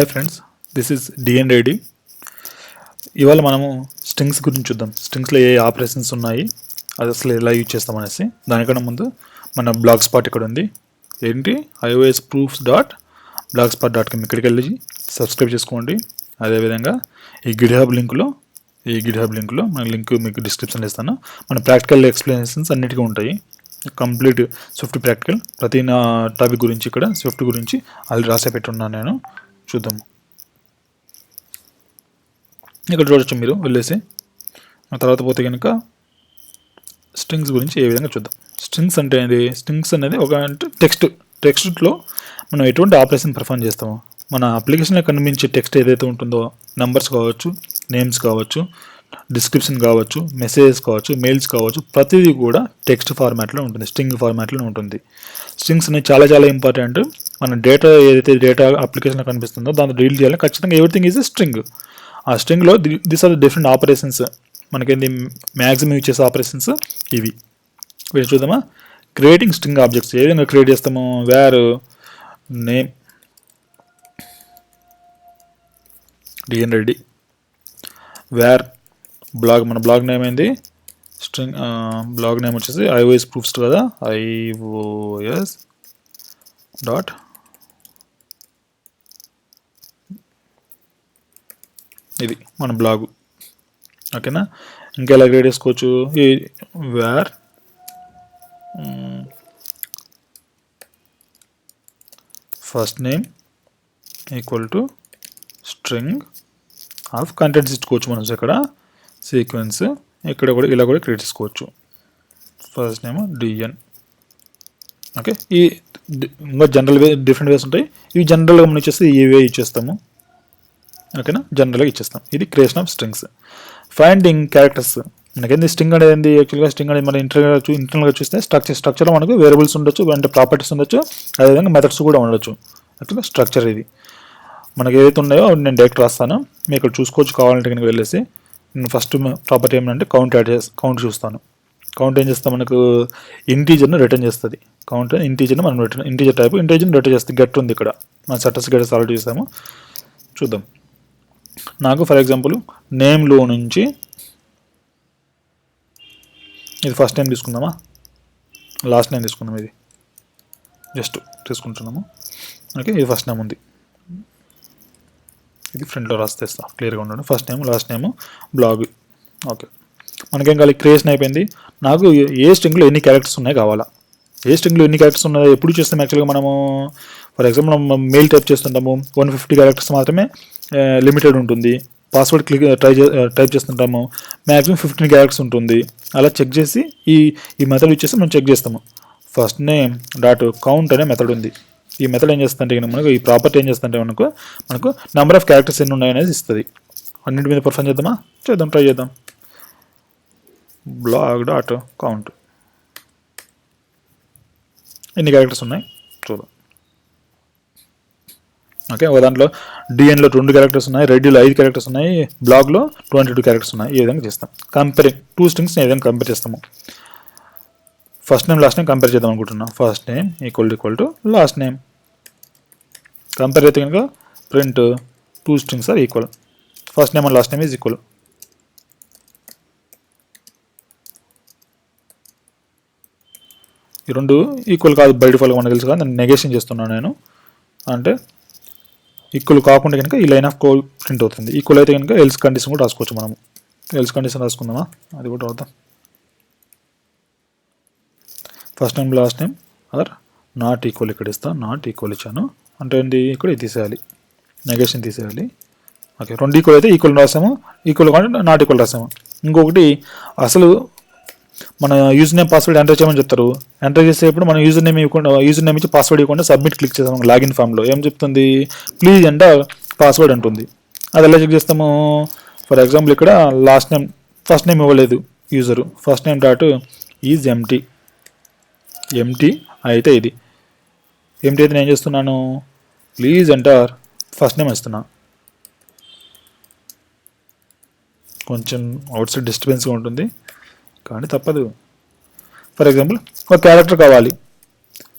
Hi friends, this is DNID. ఇవాళ మనము strings గురించి చూద్దాం. స్ట్రింగ్స్లో ఏ ఆపరేషన్స్ ఉన్నాయి, అది అసలు ఎలా యూజ్ చేస్తామనేసి. దానికన్నా ముందు మన బ్లాగ్ స్పాట్ ఇక్కడ ఉంది. ఏంటి iOS proofs.blogspot.com, ఇక్కడికి వెళ్ళి సబ్స్క్రైబ్ చేసుకోండి. అదేవిధంగా ఈ గిట్హబ్ లింక్లో మన లింక్ మీకు డిస్క్రిప్షన్లో ఇస్తాను. మన ప్రాక్టికల్ ఎక్స్ప్లెనేషన్స్ అన్నిటికీ ఉంటాయి. కంప్లీట్ స్విఫ్ట్ ప్రాక్టికల్, ప్రతి నా టాపిక్ గురించి ఇక్కడ స్విఫ్ట్ గురించి అది రాసే పెట్టున్నాను నేను. చూద్దాము. ఇక్కడ చూడొచ్చు మీరు వెళ్ళేసి. ఆ తర్వాత పోతే కనుక స్ట్రింగ్స్ గురించి ఏ విధంగా చూద్దాం. స్ట్రింగ్స్ అంటే ఏంటి? స్ట్రింగ్స్ అనేది ఒక టెక్స్ట్లో మనం ఎటువంటి ఆపరేషన్ పర్ఫామ్ చేస్తామో, మన అప్లికేషన్లో కనిపించే టెక్స్ట్ ఏదైతే ఉంటుందో, నెంబర్స్ కావచ్చు, నేమ్స్ కావచ్చు, డిస్క్రిప్షన్ కావచ్చు, మెసేజెస్ కావచ్చు, మెయిల్స్ కావచ్చు, ప్రతిదీ కూడా టెక్స్ట్ ఫార్మాట్లో ఉంటుంది, స్ట్రింగ్ ఫార్మాట్లో ఉంటుంది. స్ట్రింగ్స్ అనేవి చాలా చాలా ఇంపార్టెంట్. మన ఏదైతే డేటా అప్లికేషన్లో కనిపిస్తుందో దాన్ని డీల్ చేయాలి ఖచ్చితంగా. Everything is a string. ఆ స్ట్రింగ్లో దిస్ ఆర్ డిఫరెంట్ ఆపరేషన్స్. మనకేంది మ్యాక్సిమం యూజ్ చేసే ఆపరేషన్స్ ఇవి. వీళ్ళు చూద్దామా. క్రియేటింగ్ స్ట్రింగ్ ఆబ్జెక్ట్స్ ఏ విధంగా క్రియేట్ చేస్తాము? Var name DN Reddy, var blog, మన బ్లాగ్ నేమ్ ఏంది? స్ట్రింగ్ బ్లాగ్ నేమ్ వచ్చేసి iOS proofs కదా, iOS డాట్ ఇది మన బ్లాగు. ఓకేనా. ఇంకా ఎలా క్రియేట్ చేసుకోవచ్చు? ఈ var first name equal to string of contents ఇచ్చుకోవచ్చు మనం ఇక్కడ. సీక్వెన్స్ ఇక్కడ కూడా ఇలా కూడా క్రియేట్ చేసుకోవచ్చు. First name DN. ఓకే. ఈ ఇంకా జనరల్ డిఫరెంట్ వేస్ ఉంటాయి. ఇవి జనరల్గా మనం ఇచ్చేస్తే ఇవే ఇచ్చేస్తాము. ఓకేనా, జనరల్గా ఇచ్చేస్తాం. ఇది creation of strings. Finding characters. మనకేంది స్ట్రింగ్ అనేది ఏంది? యాక్చువల్గా స్ట్రింగ్ అనేది మనం ఇంటర్నల్గా చూస్తే స్ట్రక్చర్లో మనకు వేరియబుల్స్ ఉండొచ్చు, అంటే ప్రాపర్టీస్ ఉండొచ్చు, అదేవిధంగా మెథడ్స్ కూడా ఉండొచ్చు. యాక్చువల్గా స్ట్రక్చర్ ఇది. మనకి ఏదైతే ఉన్నాయో నేను డైరెక్ట్ రాస్తాను, మీరు ఇక్కడ చూసుకోవచ్చు. కావాలంటే కనుక వెళ్ళేసి నేను ఫస్ట్ ప్రాపర్టీ ఏమంటే కౌంట్ చూస్తాను. కౌంట్ ఏం చేస్తాం? మనకు ఇంటీజర్ను రిటర్న్ చేస్తుంది. కౌంట్ ఇంటీజర్ను మనం ఇంటీజర్ టైప్ ఇంటీజర్ని రిటర్న్ చేస్తుంది. గెట్ ఉంది ఇక్కడ, మన సెటర్స్ గెటర్స్ ఆల్రెడీ చూసాము. చూద్దాం. నాకు ఫర్ ఎగ్జాంపుల్ నేమ్లో నుంచి ఇది ఫస్ట్ నేమ్ తీసుకుందామా, లాస్ట్ నేమ్ తీసుకుందాం. ఇది జస్ట్ తీసుకుంటున్నాము. ఓకే, ఇది ఫస్ట్ నేమ్ ఉంది. ఇది ఫ్రంట్లో రాస్తేస్తా క్లియర్గా ఉండడం. First name, last name, blog. Okay, మనకేం కావాలి? క్రియేషన్ అయిపోయింది. నాకు ఏ స్ట్రింగ్లో ఎన్ని క్యారెక్టర్స్ ఉన్నాయి కావాలా. ఏ స్ట్రింగ్లో ఎన్ని క్యారెక్టర్స్ ఉన్నాయో ఎప్పుడు చేస్తాం? యాక్చువల్గా మనము ఫర్ ఎగ్జాంపుల్ మనం మెయిల్ టైప్ చేస్తుంటాము, 150 క్యారెక్టర్స్ మాత్రమే లిమిటెడ్ ఉంటుంది. పాస్వర్డ్ టైప్ చేస్తుంటాము, మ్యాక్సిమం 15 క్యారెక్టర్స్ ఉంటుంది. అలా చెక్ చేసి ఈ మెథడ్ ఇచ్చేసి మనం చెక్ చేస్తాము. ఫస్ట్ నేమ్ డాట్ కౌంట్ అనే మెథడ్ ఉంది. ఈ మెథడ్ ఏం చేస్తుంటే మనకు ఈ ప్రాపర్టీ ఏం చేస్తుంటే మనకు నెంబర్ ఆఫ్ క్యారెక్టర్స్ ఎన్ని ఉన్నాయనేది ఇస్తుంది. అన్నింటి మీద పర్ఫామ్ చేద్దామా? ట్రై చేద్దాం. బ్లాగ్ డాట్ కౌంట్ ఎన్ని క్యారెక్టర్స్ ఉన్నాయి చూద్దాం. ఓకే, ఒక దాంట్లో డిఎన్లో 2 క్యారెక్టర్స్ ఉన్నాయి, రెడ్యూలో 5 క్యారెక్టర్స్ ఉన్నాయి, బ్లాగ్లో 22 క్యారెక్టర్స్ ఉన్నాయి. ఈ విధంగా చేస్తాం. కంపేరింగ్ 2 స్ట్రింగ్స్ ఏ విధంగా కంపేర్ చేస్తాము? First name last name compare చేద్దాం అనుకుంటున్నాం. First name equal to last name. Compare అయితే కనుక print 2 strings are equal. First name and last name is equal. ఈ రెండు ఈక్వల్ కాదు బై డిఫాల్ట్గా మనకు తెలుసు కదా, నేను నెగేషన్ చేస్తున్నాను నేను. అంటే ఈక్వల్ కాకుండా కనుక ఈ లైన్ ఆఫ్ కోడ్ ప్రింట్ అవుతుంది. ఈక్వల్ అయితే కనుక ఎల్స్ కండిషన్ కూడా రాసుకోవచ్చు. మనము ఎల్స్ కండిషన్ రాసుకుందామా? అది కూడా అవుతాం. First name last name or not equal ఇక్కడ ఇస్తాను. నాట్ ఈక్వల్ ఇచ్చాను అంటే ఏంటి? ఇక్కడ ఇది తీసేయాలి, నెగేషన్ తీసేయాలి. ఓకే, 2 ఈక్వల్ అయితే ఈక్వల్ రాసాము, ఈక్వల్ కాకుండా నాట్ ఈక్వల్ రాసాము. ఇంకొకటి అసలు మన యూజర్ నేమ్ పాస్వర్డ్ ఎంటర్ చేయమని చెప్తారు. ఎంటర్ చేసేటప్పుడు మనం యూజర్ నేమ్ ఇచ్చి పాస్వర్డ్ ఇవ్వకుండా సబ్మిట్ క్లిక్ చేస్తాము. లాగిన్ ఫామ్లో ఏం చెప్తుంది? ప్లీజ్ ఎంటర్ పాస్వర్డ్ అంటుంది. అది ఎలా చెక్ చేస్తాము? ఫర్ ఎగ్జాంపుల్ ఇక్కడ లాస్ట్ నేమ్ ఫస్ట్ నేమ్ ఇవ్వలేదు user. First name dot is empty అయితే ఇది ఎంటీ అయితే నేను ఏం చేస్తున్నాను? ప్లీజ్ ఎంటర్ ఫస్ట్ నేమ్ ఇస్తున్నా. కొంచెం అవుట్ సైడ్ డిస్టర్బెన్స్గా ఉంటుంది కానీ తప్పదు. ఫర్ ఎగ్జాంపుల్ ఒక క్యారెక్టర్ కావాలి,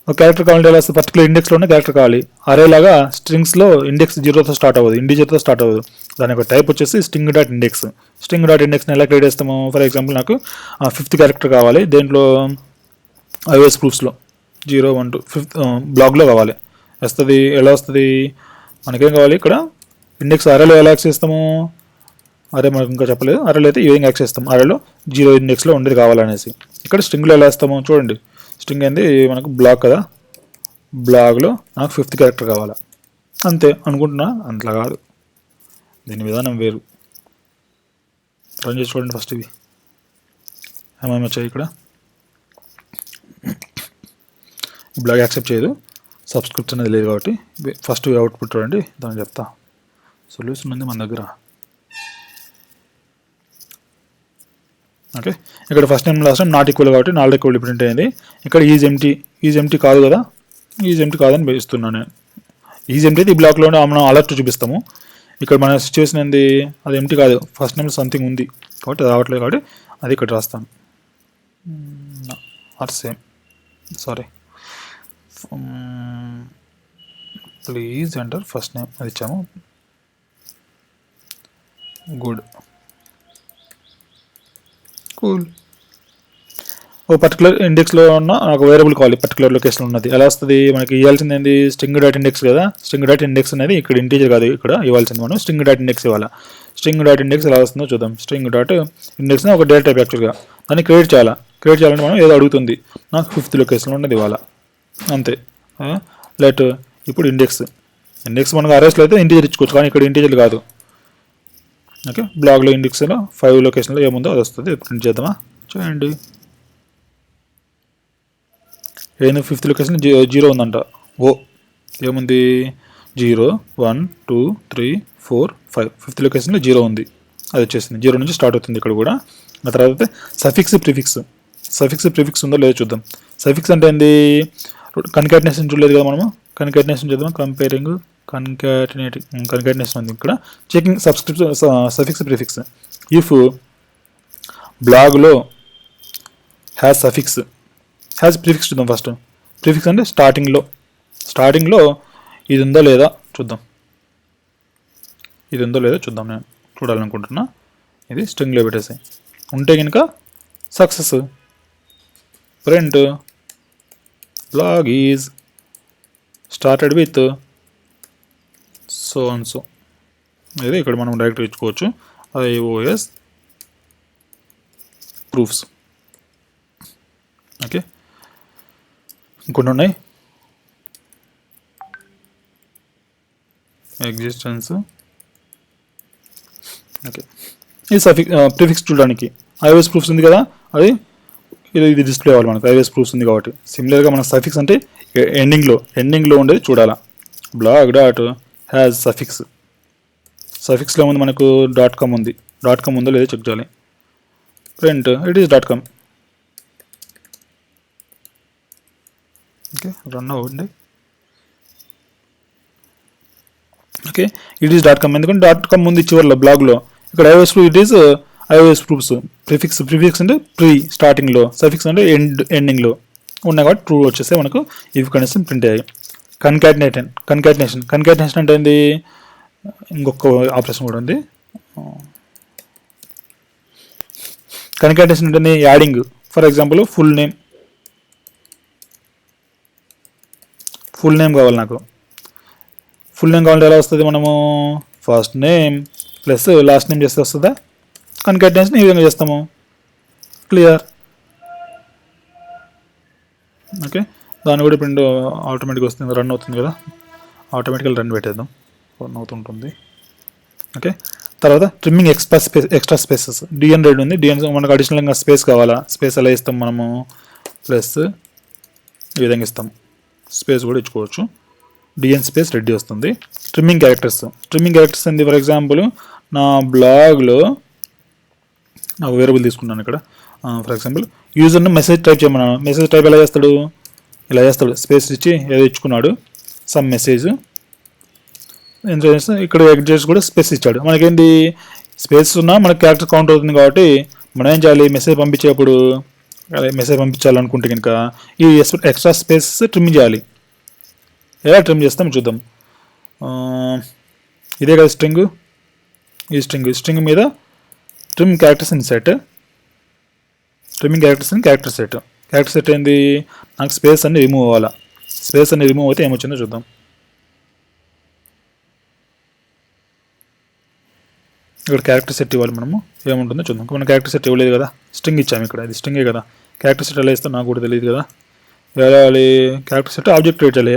ఒక క్యారెక్టర్ కావాలంటే ఎలా వస్తుంది, పర్టికులర్ ఇండెక్స్లోనే క్యారెక్టర్ కావాలి. అరే లాగా స్ట్రింగ్స్లో ఇండెక్స్ 0తో స్టార్ట్ అవ్వదు, ఇండిజర్తో స్టార్ట్ అవ్వదు. దాని యొక్క టైప్ వచ్చేసి string dot index. String dot ఇండెక్స్ని ఎలా క్రియేట్ చేస్తాము, ఫర్ ఎగ్జాంపుల్ నాకు 5th క్యారెక్టర్ కావాలి, దేంట్లో iOS ప్రూఫ్స్లో 0, 1, 2 5th బ్లాగ్లో కావాలి. వస్తుంది ఎలా వస్తుంది, మనకేం కావాలి ఇక్కడ ఇండెక్స్ అరేలో ఎలా యాక్సెస్ చేస్తాము, అరే మనకు ఇంకా చెప్పలేదు, అరేలో అయితే ఈ విధంగా యాక్సెస్ చేస్తాం, అరేలో 0 ఇండెక్స్లో ఉండేది కావాలనేసి. ఇక్కడ స్ట్రింగ్లో ఎలా వేస్తాము చూడండి, స్ట్రింగ్ ఏంది మనకు బ్లాగ్ కదా, బ్లాగ్లో నాకు 5th క్యారెక్టర్ కావాలా, అంతే అనుకుంటున్నా. అంతలా కాదు, దీని విధానం వేరు. రన్ చేసి చూడండి ఫస్ట్ ఇవి ఏమేమి వచ్చాయి. ఇక్కడ బ్లాగ్ యాక్సెప్ట్ చేయదు, సబ్స్క్రిప్షన్ అనేది లేదు కాబట్టి ఫస్ట్ అవుట్పుట్ చూడండి, దాన్ని చెప్తా. సొల్యూషన్ ఉంది మన దగ్గర. ఓకే, ఇక్కడ first name last name not equal కాబట్టి నాట్ ఈక్వల్ ప్రింట్ అయింది. ఇక్కడ ఈజ్ ఎంటీ కాదు కదా, ఈజ్ ఎంటీ కాదని ఇస్తున్నాను నేను. ఈజ్ ఎంటీ అయితే ఈ బ్లాక్లో మనం అలర్ట్ చూపిస్తాము. ఇక్కడ మన సిచ్యువేషన్ ఏంది, అది ఎంటీ కాదు, ఫస్ట్ నేమ్ సంథింగ్ ఉంది కాబట్టి అది రావట్లేదు, కాబట్టి అది ఇక్కడ రాస్తాను. Are same, sorry, please enter first name అది ఇచ్చాము. Good, cool. ఓ పర్టికులర్ ఇండెక్స్లో ఉన్న నాకు వేరియబుల్ కావాలి, పర్టికులర్ లొకేషన్ ఉన్నది. ఎలా వస్తుంది, మనకి ఇవ్వాల్సింది ఏంది స్ట్రింగ్ డాట్ ఇండెక్స్ కదా. స్ట్రింగ్ డాట్ ఇండెక్స్ అనేది ఇక్కడ ఇంటీజర్ కాదు, ఇక్కడ ఇవ్వాల్సింది మనం స్ట్రింగ్ డాట్ ఇండెక్స్ ఇవ్వాలి. స్ట్రింగ్ డాట్ ఇండెక్స్ ఎలా వస్తుందో చూద్దాం. స్ట్రింగ్ డాట్ ఇండెక్స్ ఒక డేటా టైప్ యాక్చువల్గా, దాన్ని క్రియేట్ చేయాలంటే మనం ఏదో అడుగుతుంది, నాకు 5th లొకేషన్లో ఉన్నది ఇవ్వాలి, అంతే. లెట్ ఇప్పుడు ఇండెక్స్ మనకు అరేస్లో అయితే ఇంటీజర్ ఇచ్చుకోవచ్చు, కానీ ఇక్కడ ఇంటీజర్ కాదు. ఓకే, బ్లాగ్లో ఇండెక్స్లో 5 లొకేషన్లో ఏముందో అది వస్తుంది, ప్రింట్ చేద్దామా, చేయండి. ఏంది 5th లొకేషన్ 0 ఉందంట. ఓ ఏముంది 0, 1, 2, 3, 4, 5 5th లొకేషన్లో 0 ఉంది, అది వచ్చేసింది. 0 నుంచి స్టార్ట్ అవుతుంది ఇక్కడ కూడా. ఆ తర్వాత సఫిక్స్ ప్రిఫిక్స్ ఉందో లేదో చూద్దాం. సఫిక్స్ అంటే ఏంది, కన్కాటినేషన్ చూడలేదు కదా మనము, కన్కాటినేషన్ చూద్దాం. కన్కాటినేషన్ ఉంది ఇక్కడ. Checking suffix prefix. ఇఫ్ బ్లాగ్లో హ్యాస్ ప్రిఫిక్స్ చూద్దాం ఫస్ట్. ప్రిఫిక్స్ అంటే స్టార్టింగ్లో ఇది ఉందో లేదా చూద్దాం. నేను చూడాలనుకుంటున్నా. ఇది స్ట్రింగ్లో పెట్టేసి ఉంటే కనుక success. Print blog is started with so and so. ఇది ఇక్కడ మనం డైరెక్ట్గా ఇచ్చుకోవచ్చు, iOS ప్రూఫ్స్. ఓకే, ఇంకొన్ని ఉన్నాయి, ఎగ్జిస్టెన్స్. ఓకే, ఇది ప్రిఫిక్స్ చూడడానికి iOS ప్రూఫ్స్ ఉంది కదా, అది ఇది డిస్ప్లే అవ్వాలి మనకు. iOS ప్రూఫ్స్ ఉంది కాబట్టి. సిమిలర్గా మన సఫిక్స్ అంటే ఎండింగ్లో ఉండేది చూడాలా. బ్లాగ్ డాట్ హ్యాజ్ సఫిక్స్లో ఉంది మనకు .com ఉంది, .com ఉందో లేదో చెక్ చేయాలి. Print it is .com. Okay, run అవ్వండి. ఓకే, ఇట్ ఈస్ .com, ఎందుకంటే .com ఉంది చివరిలో బ్లాగ్లో. ఇక్కడ iOS it is iOS proofs. Prefix అంటే స్టార్టింగ్లో, సఫిక్స్ అంటే ఎండింగ్లో ఉన్నాయి కాబట్టి ట్రూ వచ్చేస్తే మనకు ఇఫ్ కండిషన్ ప్రింట్ అయ్యాయి. కన్కాటినేషన్ అంటే ఏంది, ఇంకొక ఆపరేషన్ కూడా ఉంది. కన్కాటినేషన్ అంటే adding. For example full name కావాలి నాకు. ఫుల్ నేమ్ కావాలంటే ఎలా వస్తుంది, మనము first name plus last name చేస్తే వస్తుందా. కన్కాటినేషన్ ఈ విధంగా చేస్తాము. క్లియర్. ఓకే, దాన్ని కూడా ప్రింట్ ఆటోమేటిక్గా వస్తుంది, రన్ అవుతుంది కదా, ఆటోమేటిక్గా రన్ పెట్టేద్దాం, రన్ అవుతుంటుంది. ఓకే, తర్వాత ట్రిమ్మింగ్ ఎక్స్ట్రా స్పేసెస్. డిఎన్ రెడ్ ఉంది, డిఎన్ మనకు అడిషనల్గా స్పేస్ కావాలా. స్పేస్ ఎలా ఇస్తాం మనము, ప్లస్ ఈ విధంగా ఇస్తాం. స్పేస్ కూడా ఇచ్చుకోవచ్చు, డిఎన్ స్పేస్ రెడ్డి వస్తుంది. ట్రిమ్మింగ్ క్యారెక్టర్స్ ఏంది, ఫర్ ఎగ్జాంపుల్ నా బ్లాగ్లో నాకు వేరియబుల్ తీసుకున్నాను ఇక్కడ. ఫర్ ఎగ్జాంపుల్ యూజర్ను మెసేజ్ టైప్ చేయమన్నాను. మెసేజ్ టైప్ ఎలా చేస్తాడు, ఇలా చేస్తాడు, స్పేస్ ఇచ్చి ఏదో ఇచ్చుకున్నాడు, సమ్ మెసేజ్. ఇక్కడ ఎగ్జెస్ కూడా స్పేస్ ఇచ్చాడు. మనకేంటి స్పేస్ ఉన్నా మనకి క్యారెక్టర్ కౌంట్ అవుతుంది కాబట్టి మనం ఏం చేయాలి, మెసేజ్ పంపించేటప్పుడు అదే మెసేజ్ పంపించాలనుకుంటే కనుక ఈ ఎక్స్ట్రా స్పేస్ ట్రిమ్ చేయాలి. ఎలా ట్రిమ్ చేస్తాం చూద్దాం. ఇదే కదా స్ట్రింగ్, ఈ స్ట్రింగ్ మీద trim characters in set, trimming characters in character set. Character set ఏంది, నాకు స్పేస్ అన్ని రిమూవ్ అవ్వాలా. స్పేస్ అన్ని రిమూవ్ అయితే ఏమొచ్చిందో చూద్దాం. ఇక్కడ క్యారెక్టర్ సెట్ ఇవ్వాలి మనము, ఏముంటుందో చూద్దాం. మనం క్యారెక్టర్ సెట్ ఇవ్వలేదు కదా, స్ట్రింగ్ ఇచ్చాము ఇక్కడ, ఇది స్ట్రింగే కదా. క్యారెక్టర్ సెట్ ఎలా ఇస్తాం నాకు కూడా తెలియదు కదా. వెళ్ళాలి క్యారెక్టర్ సెట్ ఆబ్జెక్ట్ క్రియేట్ చేయాలి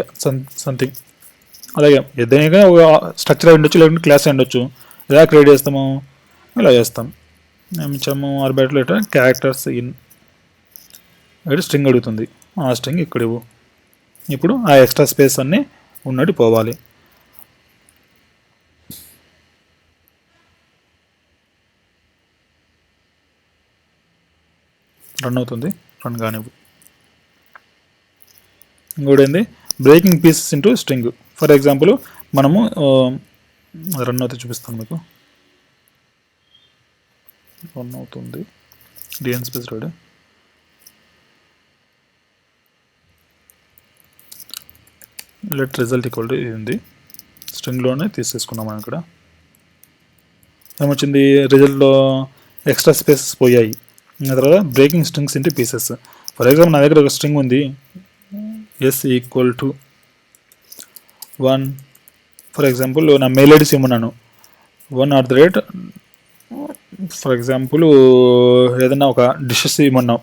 సంథింగ్. అలాగే ఏదైనా ఒక స్ట్రక్చర్ అయి ఉండొచ్చు, లేకుంటే క్లాస్ అయి ఉండొచ్చు. ఎలా క్రియేట్ చేస్తాము, ఇలా చేస్తాం. మేము ఇచ్చాము ఆర్బిటర్ లెటర్ క్యారెక్టర్స్ ఇన్, ఇక్కడ స్ట్రింగ్ అడుగుతుంది, ఆ స్ట్రింగ్ ఇక్కడ ఇవ్వు. ఇప్పుడు ఆ ఎక్స్ట్రా స్పేస్ అన్నీ ఉన్నట్టు పోవాలి. రన్ అవుతుంది, రన్ కానివ్వు. ఇంకోటి ఏంది, breaking pieces into string. For example మనము రన్ అవుతే చూపిస్తాను మీకు. రన్ అవుతుంది, DN space ready. Let result equal to ఇది ఉంది, స్ట్రింగ్లోనే తీసేసుకున్నాం మనం. ఇక్కడ ఏమొచ్చింది, రిజల్ట్లో ఎక్స్ట్రా స్పేసెస్ పోయాయి. తర్వాత breaking strings into pieces. For example నా దగ్గర ఒక స్ట్రింగ్ ఉంది, S equal to 1. For example నా మెయిల్ ఐడీస్ ఇమ్మన్నాను, 1 ఫర్ ఎగ్జాంపుల్ ఏదన్నా ఒక డిషెస్ ఇమ్మన్నాం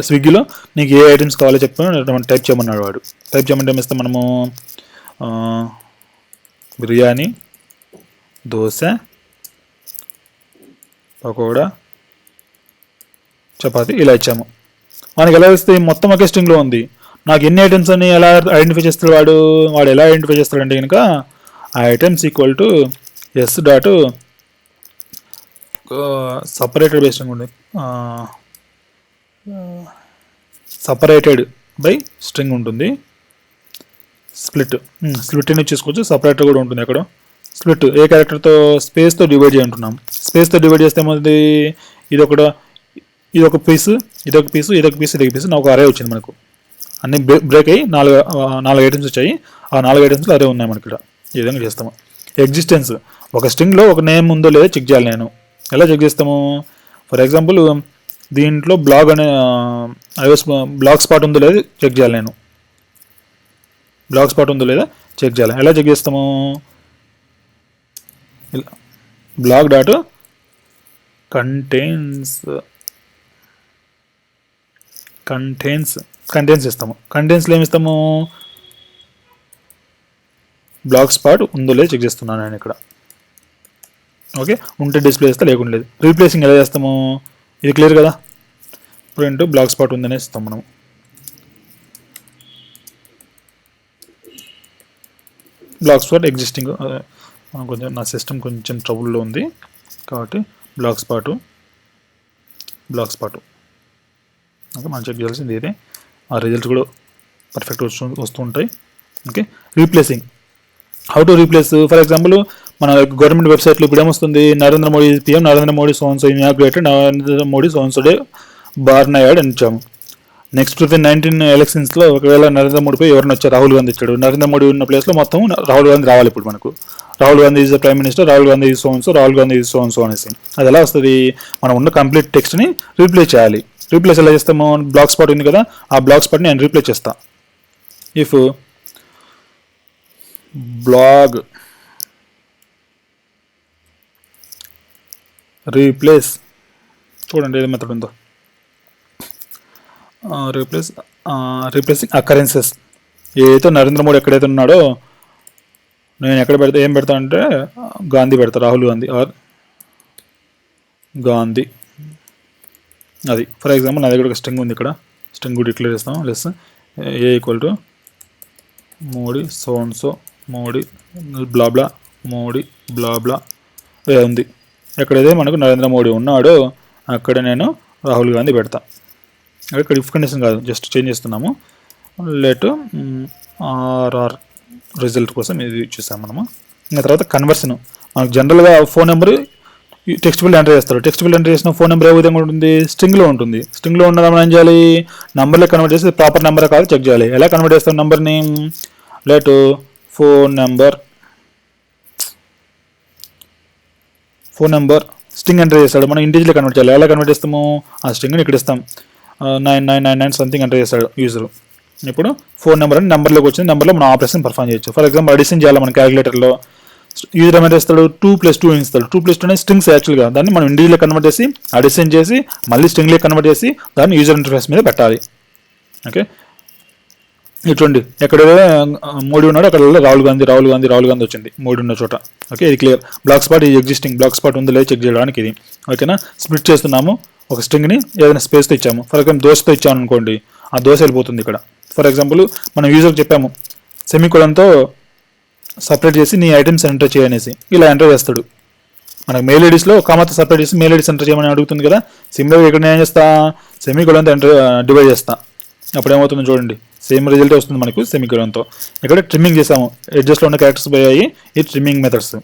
స్విగ్గీలో, నీకు ఏ ఐటమ్స్ కావాలో చెప్పాను టైప్ చేయమన్నాడు వాడు. టైప్ చేయమంటే ఏమిస్తాం మనము, బిర్యానీ, దోశ, పకోడా, చపాతి ఇలా ఇచ్చాము. మనకి ఎలా వస్తే మొత్తం ఒకే స్ట్రింగ్లో ఉంది. నాకు ఎన్ని ఐటమ్స్ అని ఎలా ఐడెంటిఫై చేస్తాడు వాడు ఎలా ఐడెంటిఫై చేస్తాడంటే కనుక ఆ items equal to S dot separated by string ఉంది, సపరేటెడ్ బై స్ట్రింగ్ ఉంటుంది. స్ప్లిట్ అని చూసుకోవచ్చు, సపరేటర్ కూడా ఉంటుంది అక్కడ. స్ప్లిట్ ఏ క్యారెక్టర్తో, స్పేస్తో డివైడ్ చేయంటున్నాం. స్పేస్తో డివైడ్ చేస్తే ఏమవుతుంది, ఇది ఒక పీసు, ఇదొక పీసు, నాకు అరే వచ్చింది. మనకు అన్ని బ్రేక్ అయ్యి నాలుగు ఐటమ్స్ వచ్చాయి. ఆ 4 ఐటమ్స్లో అరే ఉన్నాయి మనకి. ఇక్కడ ఈ విధంగా చేస్తాము. ఎగ్జిస్టెన్స్, ఒక స్ట్రింగ్లో ఒక నేమ్ ఉందో లేదో చెక్ చేయాలి నేను. ఎలా చెక్ చేస్తాము, ఫర్ ఎగ్జాంపుల్ దీంట్లో బ్లాగ్ అనే iOS బ్లాగ్ స్పాట్ ఉందో లేదో చెక్ చేయాలి నేను. బ్లాగ్ స్పాట్ ఉందో లేదా చెక్ చేయాలి. ఎలా చెక్ చేస్తాము, బ్లాగ్ డాట్ కంటైన్స్ ఇస్తాము. కంటైన్స్లో ఏమి ఇస్తాము, బ్లాగ్ స్పాట్ ఉందో లేదో చెక్ చేస్తున్నాను నేను ఇక్కడ. ఓకే, ఉంటే డిస్ప్లే చేస్తే లేకుండా లేదు. రీప్లేసింగ్ ఎలా చేస్తాము, ఇది క్లియర్ కదా. ప్రింట్ బ్లాగ్ స్పాట్ ఉందనే ఇస్తాం మనం. బ్లాగ్ స్పాట్ ఎగ్జిస్టింగ్, కొంచెం నా సిస్టమ్ కొంచెం ట్రబుల్లో ఉంది కాబట్టి బ్లాగ్ స్పాటు ఓకే, మనం చెక్ చేయాల్సింది ఇదే. ఆ రిజల్ట్స్ కూడా పర్ఫెక్ట్ వస్తూ ఉంటాయి. Okay, replacing, how to replace. For example మన గవర్నమెంట్ వెబ్సైట్లో ఇప్పుడు ఏమొస్తుంది, Narendra Modi PM, Narendra Modi సోన్సో inaugurated, Narendra Modi సోన్సో day బార్నయాడ్ అని ఇచ్చాము. నెక్స్ట్ 2019 ఎలక్షన్స్లో ఒకవేళ నరేంద్ర మోడీపై ఎవరైనా వచ్చారు, రాహుల్ గాంధీ ఇచ్చాడు. నరేంద్ర మోడీ ఉన్న ప్లేస్లో మొత్తం రాహుల్ గాంధీ రావాలి. ఇప్పుడు మనకు Rahul Gandhi is the prime minister, Rahul Gandhi is so and so, Rahul Gandhi is so and so అనేసి. అది ఎలా వస్తుంది, మనం ఉన్న కంప్లీట్ టెక్స్ట్ని రీప్లేస్ చేయాలి. రీప్లేస్ ఎలా చేస్తాము, బ్లాక్ స్పాట్ ఉంది కదా, ఆ బ్లాక్ స్పాట్ని నేను రీప్లేస్ చేస్తాను. ఇఫ్ బ్లాగ్ రీప్లేస్, చూడండి ఏది మెథడ్ ఉందో, రీప్లేసింగ్ అకరెన్సెస్. ఏదైతే నరేంద్ర మోడీ ఎక్కడైతే ఉన్నాడో నేను ఎక్కడ పెడతా, ఏం పెడతా అంటే గాంధీ పెడతా, రాహుల్ గాంధీ ఆర్ గాంధీ. అది ఫర్ ఎగ్జాంపుల్ నా దగ్గర ఒక స్ట్రింగ్ ఉంది, ఇక్కడ స్ట్రింగ్ కూడా డిక్లేర్ చేస్తాం. Less A equal to Modi సోన్సో, Modi blah blah, Modi blah blah ఉంది. ఎక్కడైతే మనకు నరేంద్ర మోడీ ఉన్నాడో అక్కడ నేను రాహుల్ గాంధీ పెడతా. ఇక్కడ ఇఫ్ కండిషన్ కాదు, జస్ట్ చేంజ్ చేస్తున్నాము. లెట్ ఆర్ఆర్ రిజల్ట్ కోసం ఇది చూసాం మనము. ఇంకా తర్వాత కన్వర్షన్, మనకు జనరల్గా phone number text field enter చేస్తారు. టెక్స్ట్ ఫీల్డ్ ఎంటర్ చేసిన ఫోన్ నెంబర్ ఏ విధంగా ఉంటుంది, స్ట్రింగ్లో ఉంటుంది. స్ట్రింగ్లో ఉన్నదా మనం ఏం చేయాలి, నెంబర్లో కన్వర్ట్ చేసి ప్రాపర్ నెంబర్ కాదు చెక్ చేయాలి. ఎలా కన్వర్ట్ చేస్తాం నెంబర్ని, let phone number string enter చేస్తాడు, మనం ఇంటిజర్లో కన్వర్ట్ చేయాలి. ఎలా కన్వర్ట్ చేస్తాము, ఆ స్ట్రింగ్ని ఇక్కడ ఇస్తాం, 9999 సంథింగ్ ఎంటర్ చేస్తాడు యూజర్. ఇప్పుడు ఫోన్ నెంబర్ అని నెంబర్లోకి వచ్చింది, నెంబర్లో మనం ఆపరేషన్ పర్ఫామ్ చేయొచ్చు. ఫర్ ఎగ్జాంపుల్ అడిషన్ చేయాలి మన క్యాలిక్యులేటర్లో, యూజర్ ఏమైనా చేస్తాడు 2+2 ఇస్తాడు. 2+2 అనేది స్ట్రింగ్స్ యాక్చువల్గా, దాన్ని మనం ఇండివిజువల్గా కన్వర్ట్ చేసి అడిషన్ చేసి మళ్ళీ స్ట్రింగ్లోకి కన్వర్ట్ చేసి దాన్ని యూజర్ ఇంటర్ఫేస్ మీద పెట్టాలి. ఓకే, ఇటువంటి ఎక్కడ మోడీ ఉన్నాడు అక్కడ రాహుల్ గాంధీ వచ్చింది మోడీ ఉన్న చోట. ఓకే, ఇది క్లియర్. బ్లాక్ స్పాట్ ఇది ఎగ్జిస్టింగ్ బ్లాక్ స్పాట్ ఉందో లేదు చెక్ చేయడానికి ఇది. ఓకేనా, స్ప్లిట్ చేస్తున్నాము, ఒక స్ట్రింగ్ని ఏదైనా స్పేస్తో ఇచ్చాము. ఫర్ ఎగ్జాంపుల్ దోశతో ఇచ్చాము అనుకోండి, ఆ దోశ వెళ్ళిపోతుంది ఇక్కడ. ఫర్ ఎగ్జాంపుల్ మనం యూజర్కి చెప్పాము సెమీకోలన్తో సపరేట్ చేసి నీ ఐటమ్స్ ఎంటర్ చేయనేసి, ఇలా ఎంటర్ చేస్తాడు. మనకు మెయిల్ ఐడీస్లో కామాతో సపరేట్ చేసి మెయిల్ ఐడీస్ ఎంటర్ చేయమని అడుగుతుంది కదా. సిమిలర్గా ఇక్కడ నేను ఏం చేస్తా, సెమీకోలన్తో ఎంటర్ డివైడ్ చేస్తా, అప్పుడు ఏమవుతుందో చూడండి, సేమ్ రిజల్ట్ వస్తుంది మనకు సెమీకోలన్తో. ఇక్కడ ట్రిమ్మింగ్ చేసాము, ఎడ్జస్ట్లో ఉన్న క్యారెక్టర్స్ పోయాయి, ఈ ట్రిమ్మింగ్ మెథడ్స్.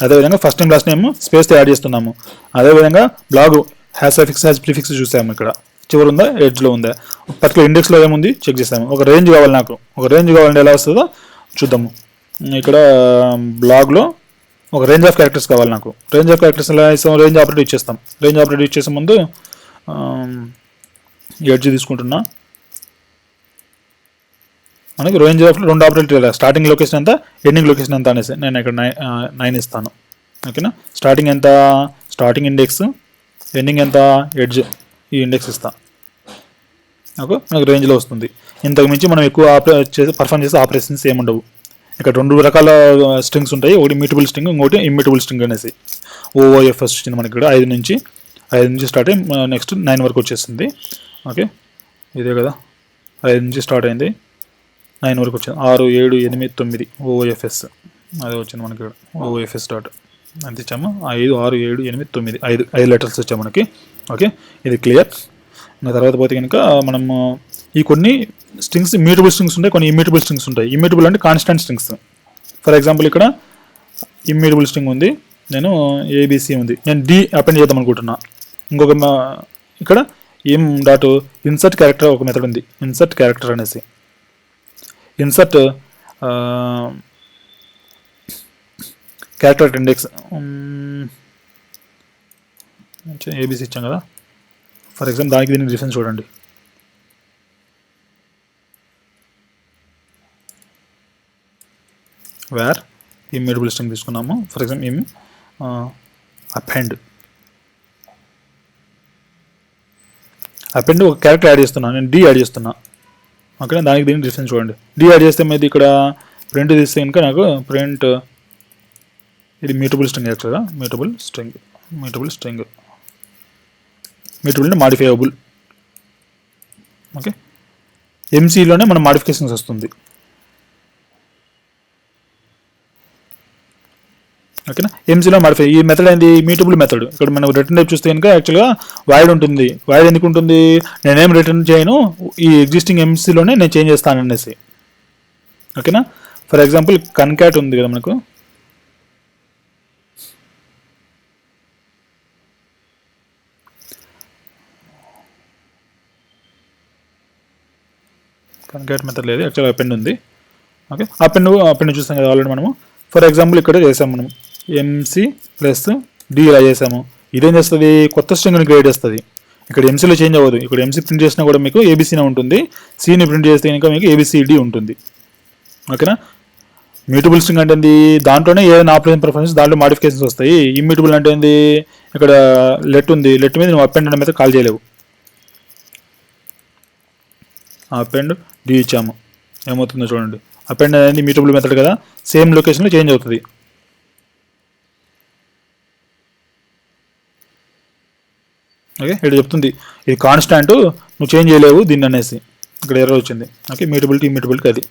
అదేవిధంగా ఫస్ట్ నేమ్ లాస్ట్ నేమ్ స్పేస్తో యాడ్ చేస్తున్నాము. అదేవిధంగా blog has suffix has prefix చూసాము, ఇక్కడ చివరి ఉందా ఎడ్జ్లో ఉందా, పర్టికులర్ ఇండెక్స్లో ఏముంది చెక్ చేసాము. ఒక రేంజ్ కావాలి నాకు, ఒక రేంజ్ కావాలంటే ఎలా వస్తుందో చూద్దాము. ఇక్కడ బ్లాగ్లో ఒక రేంజ్ ఆఫ్ క్యారెక్టర్స్ కావాలి నాకు. రేంజ్ ఆఫ్ క్యారెక్టర్స్ ఎలా ఇస్తాం, రేంజ్ ఆపరేటర్ ఇచ్చేస్తాం. రేంజ్ ఆపరేటర్ ఇచ్చేసే ముందు ఎడ్జ్ తీసుకుంటున్నా, మనకి range of 2 operator, starting location ఎంత ఎండింగ్ లొకేషన్ ఎంత అనేసి నేను ఇక్కడ 9 ఇస్తాను. ఓకేనా, స్టార్టింగ్ ఎంత, స్టార్టింగ్ ఇండెక్స్, ఎండింగ్ ఎంత ఎడ్జ్, ఈ ఇండెక్స్ ఇస్తాను. ఓకే, నాకు రేంజ్లో వస్తుంది. ఇంతకు మించి మనం ఎక్కువ పర్ఫామ్ చేసే ఆపరేషన్స్ ఏముండవు. ఇక్కడ 2 రకాల స్ట్రింగ్స్ ఉంటాయి, ఒకటి ఇమ్యూటబుల్ స్ట్రింగ్, ఇంకోటి ఇమ్యూటబుల్ స్ట్రింగ్ అనేసి. ఓఓఎఫ్ఎస్ వచ్చింది మనకి ఇక్కడ 5 నుంచి స్టార్ట్ అయ్యి నెక్స్ట్ 9 వరకు వచ్చేసింది. ఓకే, ఇదే కదా, 5 నుంచి స్టార్ట్ అయింది 9 వరకు వచ్చింది. 6, 7, 8, 9 ఓఓఎఫ్ఎస్ అదే వచ్చింది మనకి ఇక్కడ. ఓఓఎఫ్ఎస్ డాట్ అంత ఇచ్చాము. 5, 6, 7, 8, 9 5 లెటర్స్ వచ్చాయి మనకి. ఓకే, ఇది క్లియర్. ఇంకా తర్వాత పోతే కనుక మనము ఈ కొన్ని స్ట్రింగ్స్ ఇమ్యూటబుల్ స్ట్రింగ్స్ ఉంటాయి, కొన్ని ఇమ్యూటబుల్ స్ట్రింగ్స్ ఉంటాయి. ఇమ్యూటబుల్ అంటే కాన్స్టెంట్ స్ట్రింగ్స్. ఫర్ ఎగ్జాంపుల్ ఇక్కడ ఇమ్యూటబుల్ స్ట్రింగ్ ఉంది, నేను ఏబిసి ఉంది, నేను డి అపెండ్ చేద్దాం అనుకుంటున్నా. ఇంకొక ఇక్కడ ఎం డాట్ ఇన్సర్ట్ క్యారెక్టర్ ఒక మెథడ్ ఉంది, ఇన్సర్ట్ క్యారెక్టర్ అనేసి. ఇన్సర్ట్ క్యారెక్టర్ ఇండెక్స్ ఏబిసి ఇచ్చాం కదా. ఫర్ ఎగ్జాంపుల్ దానికి దీనికి డిఫరెన్స్ చూడండి. వేర్ ఇమ్యూటబుల్ స్ట్రింగ్ తీసుకున్నాము. ఫర్ ఎగ్జాంపుల్ అపెండ్ ఒక క్యారెక్టర్ యాడ్ చేస్తున్నాను, నేను డి యాడ్ చేస్తున్నా. ఓకే, దానికి దీనికి డిఫరెన్స్ చూడండి. డి యాడ్ చేస్తే మీద ఇక్కడ ప్రింట్ తీస్తే కనుక నాకు ప్రింట్ ఇది మ్యూటబుల్ స్ట్రింగ్ యాక్చువల్గా. మ్యూటబుల్ అంటే మాడిఫైయబుల్. ఓకే, ఎంసీలోనే మన మాడిఫికేషన్స్ వస్తుంది. ఓకేనా, ఎంసీలో మాడిఫై ఈ మెథడ్ ఏంది, మ్యూటబుల్ మెథడ్. ఇక్కడ మనం రిటర్న్ టైప్ చూస్తే కనుక యాక్చువల్గా వైడ్ ఉంటుంది. వైడ్ ఎందుకు ఉంటుంది, నేనేం రిటర్న్ చేయను, ఈ ఎగ్జిస్టింగ్ ఎంసీలోనే నేను చేంజ్ చేస్తాను అనేసి. ఓకేనా, ఫర్ ఎగ్జాంపుల్ కన్కాట్ ఉంది కదా మనకు, కన్కాట్ మెథడ్ లేదు యాక్చువల్గా, అపెండ్ ఉంది. ఓకే, అపెండ్ చూస్తాం కదా ఆల్రెడీ మనము. ఫర్ ఎగ్జాంపుల్ ఇక్కడ చేసాము మనం ఎంసీ ప్లస్ డి ఇలా చేసాము. ఇదేం చేస్తుంది, కొత్త స్ట్రింగ్ని క్రియేట్ చేస్తుంది. ఇక్కడ ఎంసీలో చేంజ్ అవ్వదు. ఇక్కడ ఎంసీ ప్రింట్ చేసినా కూడా మీకు ఏబీసీనే ఉంటుంది, సిని ప్రింట్ చేస్తే కనుక మీకు ఏబిసిడి ఉంటుంది. ఓకేనా, మ్యూటబుల్ స్ట్రింగ్ అంటే ఏంది, దాంట్లోనే ఏదైనా ఆపరేషన్ పర్ఫార్మెన్స్ దాంట్లో మాడిఫికేషన్స్ వస్తాయి. ఇమ్యూటబుల్ అంటే ఏంది, ఇక్కడ లెట్ ఉంది, లెట్ మీద నువ్వు అపెండ్ అనే మీద కాల్ చేయలేవు. అపెండ్ డి ఇచ్చాము, ఏమవుతుందో చూడండి. అపెండ్ అనేది మ్యూటబుల్ మెథడ్ కదా, సేమ్ లొకేషన్లో చేంజ్ అవుతుంది. ఓకే, ఇక్కడ చెప్తుంది ఇది కాన్స్టాంట్, నువ్వు చేంజ్ చేయలేవు దీన్ని అనేసి. ఇక్కడ ఎర్రర్ వచ్చింది. ఓకే, మ్యూటబిలిటీ అది.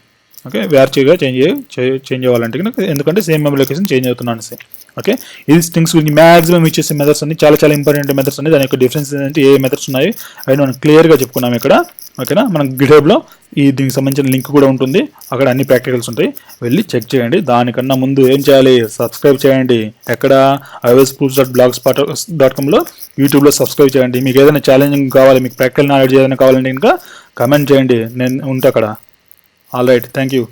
ఓకే, వ్యార్చీగా చేంజ్ అవ్వాలంటే కనుక, ఎందుకంటే సేమ్ మెమరీ లొకేషన్ చేంజ్ అవుతున్నాను సార్. ఓకే, ఇది స్ట్రింగ్స్ గురించి మ్యాక్సిమం ఇచ్చేసే మెథడ్స్ అన్ని చాలా చాలా ఇంపార్టెంట్ మెథడ్స్ అన్ని, దాని యొక్క డిఫరెన్స్ ఏంటంటే ఏ మెథడ్స్ ఉన్నాయి అవి మనం క్లియర్గా చెప్పుకున్నాం ఇక్కడ. ఓకేనా, మనం గిట్హబ్లో దీనికి సంబంధించిన లింక్ కూడా ఉంటుంది, అక్కడ అన్ని ప్రాక్టికల్స్ ఉంటాయి, వెళ్ళి చెక్ చేయండి. దానికన్నా ముందు ఏం చేయాలి, సబ్స్క్రైబ్ చేయండి. ఎక్కడ iosproofs.blogspot.comలో యూట్యూబ్లో సబ్స్క్రైబ్ చేయండి. మీకు ఏదైనా ఛాలెంజింగ్ కావాలి, మీకు ప్రాక్టికల్ నాలెడ్జ్ ఏదైనా కావాలంటే ఇంకా కమెంట్ చేయండి, నేను ఉంటా అక్కడ. All right, thank you.